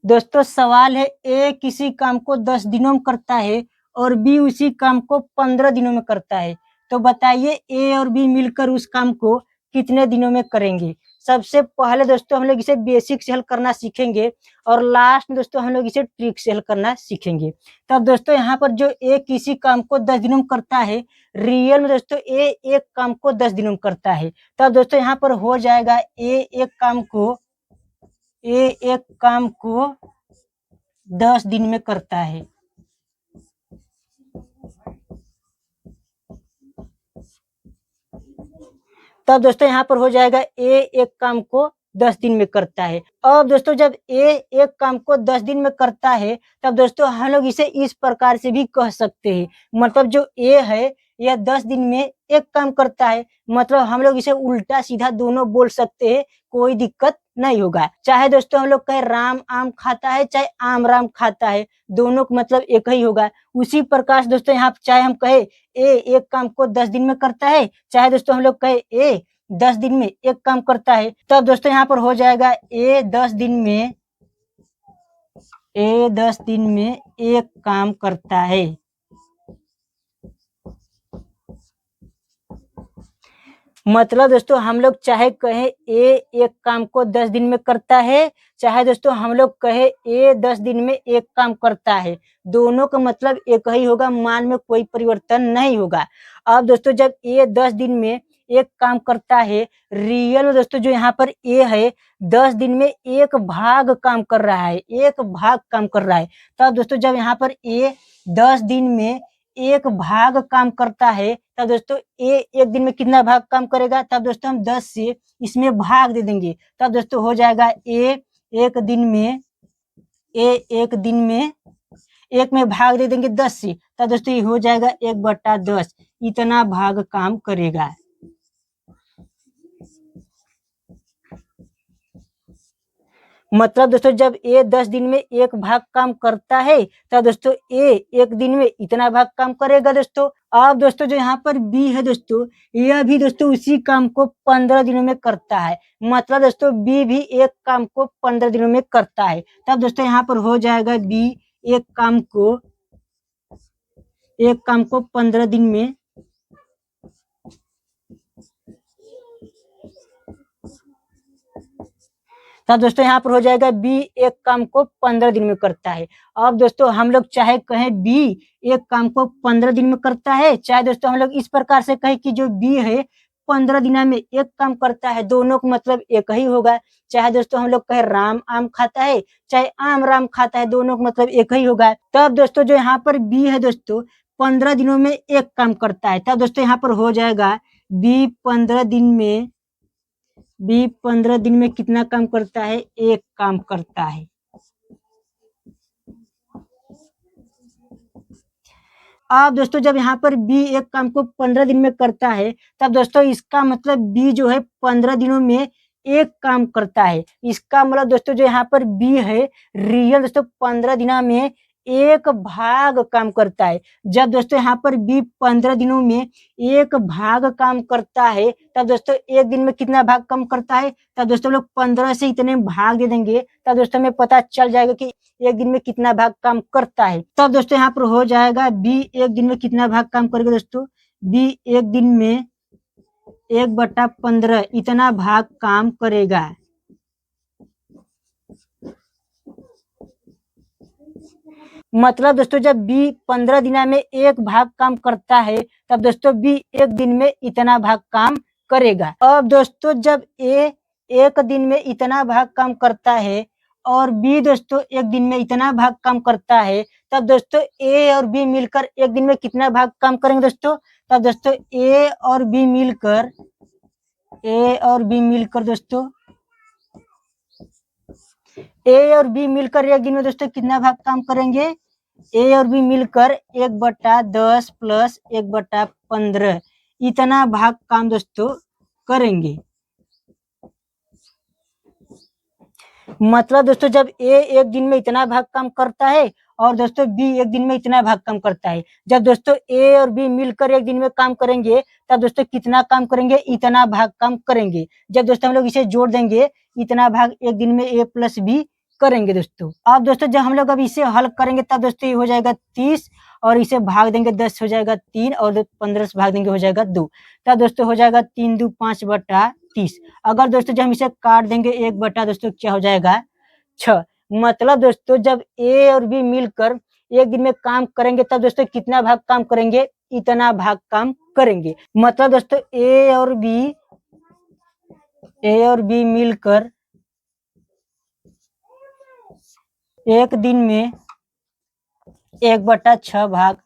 दोस्तों सवाल है, ए किसी काम को 10 दिनों में करता है और बी उसी काम को 15 दिनों में करता है। तो बताइए ए और बी मिलकर उस काम को कितने दिनों में करेंगे। सबसे पहले दोस्तों हम लोग इसे बेसिक से हल करना सीखेंगे और लास्ट में दोस्तों हम लोग इसे ट्रिक से हल करना सीखेंगे। तब दोस्तों यहाँ पर जो ए किसी काम को 10 दिनों में करता है, रियल में दोस्तों ए एक काम को 10 दिनों में करता है। तब दोस्तों यहाँ पर हो जाएगा ए एक काम को 10 दिन में करता है। तब दोस्तों यहाँ पर हो जाएगा ए एक काम को 10 दिन में करता है। अब दोस्तों जब ए एक काम को 10 दिन में करता है, तब दोस्तों हम लोग इसे इस प्रकार से भी कह सकते हैं, मतलब जो ए है यह 10 दिन में एक काम करता है, मतलब हम लोग इसे उल्टा सीधा दोनों बोल सकते हैं, कोई दिक्कत नहीं होगा। चाहे दोस्तों हम लोग कहे राम आम खाता है, चाहे आम राम खाता है, दोनों का मतलब एक ही होगा। उसी प्रकार से दोस्तों यहाँ चाहे हम कहे ए एक काम को 10 दिन में करता है, चाहे दोस्तों हम लोग कहे ए 10 दिन में एक काम करता है, तब दोस्तों यहाँ पर हो जाएगा ए 10 दिन में एक काम करता है। मतलब दोस्तों हम लोग चाहे कहे ए एक काम को 10 दिन में करता है, चाहे दोस्तों हम लोग कहे ए 10 दिन में एक काम करता है, दोनों का मतलब एक ही होगा, मान में कोई परिवर्तन नहीं होगा। अब दोस्तों जब ए 10 दिन में एक काम करता है, रियल में दोस्तों जो यहाँ पर ए है 10 दिन में एक भाग काम कर रहा है, एक भाग काम कर रहा है। तब दोस्तों जब यहाँ पर ए 10 दिन में एक भाग काम करता है, तब दोस्तों ए एक दिन में कितना भाग काम करेगा, तब दोस्तों हम 10 से इसमें भाग दे देंगे, तब दोस्तों हो जाएगा ए एक दिन में एक में भाग दे देंगे 10 से, तब दोस्तों ये हो जाएगा 1/10, इतना भाग काम करेगा। मतलब दोस्तों जब ए 10 दिन में एक भाग काम करता है, तब दोस्तों ए एक दिन में इतना भाग काम करेगा दोस्तों। अब दोस्तों जो यहाँ पर बी है दोस्तों, यह भी दोस्तों उसी काम को 15 दिनों में करता है, मतलब दोस्तों बी भी एक काम को 15 दिनों में करता है। तब दोस्तों यहाँ पर हो जाएगा बी एक काम को 15 दिन में तब दोस्तों यहाँ पर हो जाएगा बी एक काम को 15 दिन में करता है। अब दोस्तों हम लोग चाहे कहें बी एक काम को 15 दिन में करता है, चाहे दोस्तों हम लोग इस प्रकार से कहें कि जो बी है 15 दिन में एक काम करता है, दोनों का मतलब एक ही होगा। चाहे दोस्तों हम लोग कहे राम आम खाता है, चाहे आम राम खाता है, दोनों का मतलब एक ही होगा। तब दोस्तों जो यहाँ पर बी है दोस्तों 15 दिनों में एक काम करता है, तब दोस्तों यहाँ पर हो जाएगा बी 15 दिन में कितना काम करता है, एक काम करता है। अब दोस्तों जब यहाँ पर बी एक काम को 15 दिन में करता है, तब दोस्तों इसका मतलब बी जो है 15 दिनों में एक काम करता है। इसका मतलब दोस्तों जो यहाँ पर बी है रियल दोस्तों 15 दिनों में एक भाग काम करता है। जब दोस्तों यहाँ पर बी 15 दिनों में एक भाग काम करता है, तब दोस्तों एक दिन में कितना भाग काम करता है, तब दोस्तों लोग 15 से इतने भाग दे देंगे, तब दोस्तों हमें पता चल जाएगा कि एक दिन में कितना भाग काम करता है। तब दोस्तों यहाँ पर हो जाएगा बी एक दिन में कितना भाग काम करेगा दोस्तों, बी एक दिन में 1/15 इतना भाग काम करेगा। मतलब दोस्तों जब बी 15 दिन में एक भाग काम करता है, तब दोस्तों बी एक दिन में इतना भाग काम करेगा। अब दोस्तों जब ए एक दिन में इतना भाग काम करता है और बी दोस्तों एक दिन में इतना भाग काम करता है, तब दोस्तों ए और बी मिलकर एक दिन में कितना भाग काम करेंगे दोस्तों, तब दोस्तों ए और बी मिलकर दोस्तों ए और बी मिलकर एक दिन में दोस्तों कितना भाग काम करेंगे, ए और बी मिलकर 1/10 प्लस 1/15 इतना भाग काम दोस्तों करेंगे। मतलब दोस्तों जब ए एक दिन में इतना भाग काम करता है और दोस्तों बी एक दिन में इतना भाग काम करता है, जब दोस्तों ए और बी मिलकर एक दिन में काम करेंगे, तब दोस्तों कितना काम करेंगे, इतना भाग काम करेंगे। जब दोस्तों हम लोग इसे जोड़ देंगे, इतना भाग एक दिन में ए प्लस बी करेंगे दोस्तों। अब दोस्तों जब हम लोग अब इसे हल करेंगे तब दोस्तों ये हो जाएगा 30 और इसे भाग देंगे 10 हो जाएगा 3 और 15 से भाग देंगे हो जाएगा 2। तब दोस्तों हो जाएगा 3 2 5 बटा 30। अगर दोस्तों जब हम इसे काट देंगे 1 बटा दोस्तों क्या हो जाएगा 6। मतलब दोस्तों जब ए और बी मिलकर एक दिन में काम करेंगे तब दोस्तों कितना भाग काम करेंगे, इतना भाग काम करेंगे। मतलब दोस्तों ए और बी मिलकर एक दिन में 1 बटा 6 भाग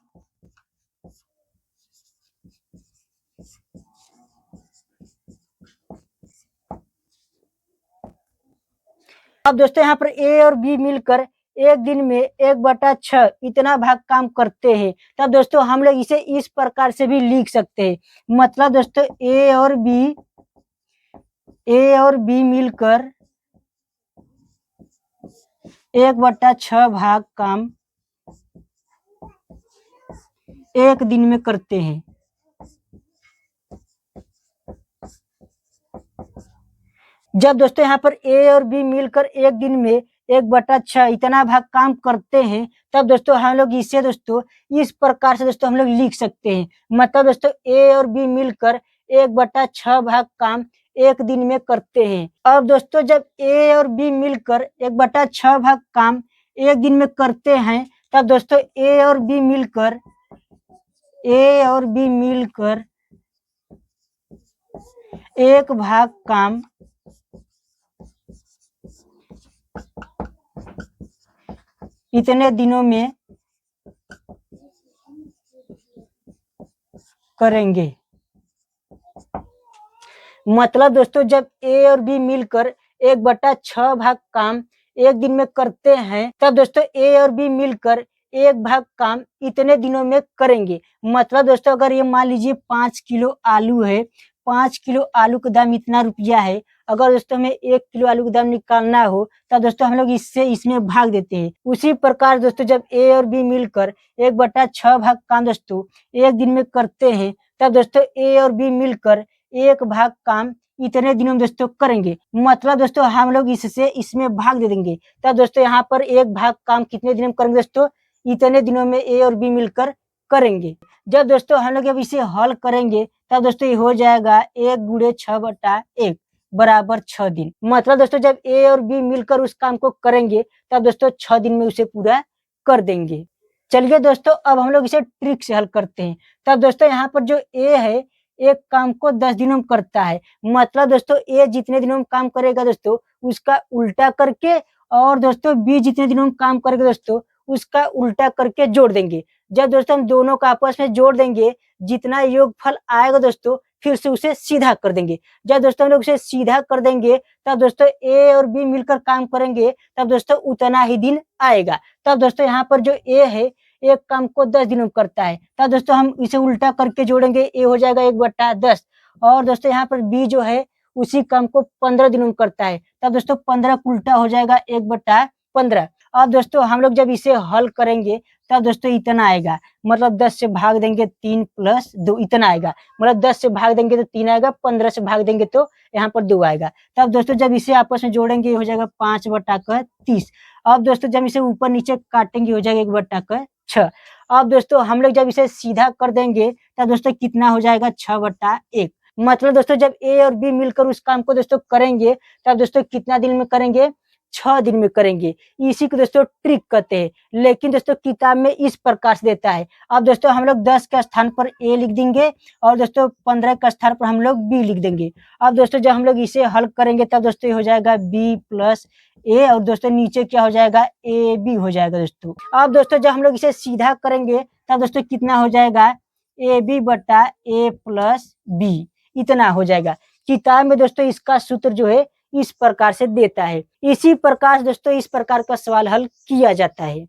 अब दोस्तों यहाँ पर ए और बी मिलकर एक दिन में 1 बटा 6 इतना भाग काम करते हैं। तब दोस्तों हम लोग इसे इस प्रकार से भी लिख सकते हैं। मतलब दोस्तों ए और बी मिलकर 1 बटा 6 भाग काम एक दिन में करते हैं। जब दोस्तों यहाँ पर ए और बी मिलकर एक दिन में 1 बटा 6 इतना भाग काम करते हैं तब दोस्तों हम लोग इसे दोस्तों इस प्रकार से दोस्तों हम लोग लिख सकते हैं। मतलब दोस्तों ए और बी मिलकर 1 बटा 6 भाग काम एक दिन में करते हैं। अब दोस्तों जब ए और बी मिलकर 1 बटा 6 भाग काम एक दिन में करते हैं तब दोस्तों ए और बी मिलकर एक भाग काम इतने दिनों में करेंगे। मतलब दोस्तों जब ए और बी मिलकर 1 बटा 6 भाग काम एक दिन में करते हैं तब दोस्तों ए और बी मिलकर एक भाग काम इतने दिनों में करेंगे। मतलब दोस्तों अगर ये मान लीजिए 5 किलो आलू है, 5 किलो आलू का दाम इतना रुपया है। अगर दोस्तों हमें 1 किलो आलू का दाम निकालना हो तब दोस्तों हम लोग इससे इसमें भाग देते हैं। उसी प्रकार दोस्तों जब ए और बी मिलकर 1 बटा 6 भाग काम दोस्तों एक दिन में करते हैं तब दोस्तों ए और बी मिलकर एक भाग काम इतने दिनों में दोस्तों करेंगे। मतलब दोस्तों हम लोग इससे इसमें भाग दे देंगे। तब दोस्तों यहाँ पर एक भाग काम कितने दिनों में करेंगे दोस्तों, इतने दिनों में ए और बी मिलकर करेंगे। जब दोस्तों हम लोग अब इसे हल करेंगे तब दोस्तों ये हो जाएगा 1 गुणे 6 बटा 1 बराबर 6 दिन। मतलब दोस्तों जब ए और बी मिलकर उस काम को करेंगे तब दोस्तों 6 दिन में उसे पूरा कर देंगे। चलिए दोस्तों अब हम लोग इसे ट्रिक से हल करते हैं। तब दोस्तों यहाँ पर जो ए है एक काम को 10 दिनों में करता है। मतलब दोस्तों ए जितने दिनों में काम करेगा दोस्तों उसका उल्टा करके और दोस्तों बी जितने दिनों में काम करेगा दोस्तों उसका उल्टा करके जोड़ देंगे। जब दोस्तों हम दोनों को आपस में जोड़ देंगे जितना योगफल आएगा दोस्तों फिर से उसे सीधा कर देंगे। जब दोस्तों हम लोग उसे सीधा कर देंगे तब दोस्तों ए और बी मिलकर काम करेंगे तब दोस्तों उतना ही दिन आएगा। तब दोस्तों यहाँ पर जो ए है एक काम को 10 दिनों में करता है। तब दोस्तों हम इसे उल्टा करके जोड़ेंगे, ए हो जाएगा 1 बटा 10 और दोस्तों यहाँ पर बी जो है उसी काम को 15 दिनों में करता है। तब दोस्तों 15 का उल्टा हो जाएगा 1 बटा 15। अब दोस्तों हम लोग जब इसे हल करेंगे तब दोस्तों इतना आएगा। मतलब 10 से भाग देंगे 3 प्लस 2 इतना आएगा। मतलब 10 से भाग देंगे तो 3 आएगा, 15 से भाग देंगे तो यहाँ पर 2 आएगा। तब दोस्तों जब इसे आपस में जोड़ेंगे हो जाएगा 5 बटा 30। अब दोस्तों जब इसे ऊपर नीचे काटेंगे हो जाएगा 1 बटा 6। अब दोस्तों हम लोग जब इसे सीधा कर देंगे तब दोस्तों कितना हो जाएगा 6 बटा 1। मतलब दोस्तों जब ए और बी मिलकर उस काम को दोस्तों करेंगे तब दोस्तों कितना दिन में करेंगे, 6 दिन में करेंगे। इसी को दोस्तों ट्रिक कहते हैं। लेकिन दोस्तों किताब में इस प्रकार से देता है। अब दोस्तों हम लोग 10 के स्थान पर ए लिख देंगे और दोस्तों 15 के स्थान पर हम लोग बी लिख देंगे। अब दोस्तों जब हम लोग इसे हल करेंगे तब दोस्तों ये हो जाएगा बी प्लस ए और दोस्तों नीचे क्या हो जाएगा, ए बी हो जाएगा दोस्तों। अब दोस्तों जब हम लोग इसे सीधा करेंगे तब दोस्तों कितना हो जाएगा, ए बी बटा ए प्लस बी इतना हो जाएगा। किताब में दोस्तों इसका सूत्र जो है इस प्रकार से देता है। इसी प्रकार दोस्तों इस प्रकार का सवाल हल किया जाता है।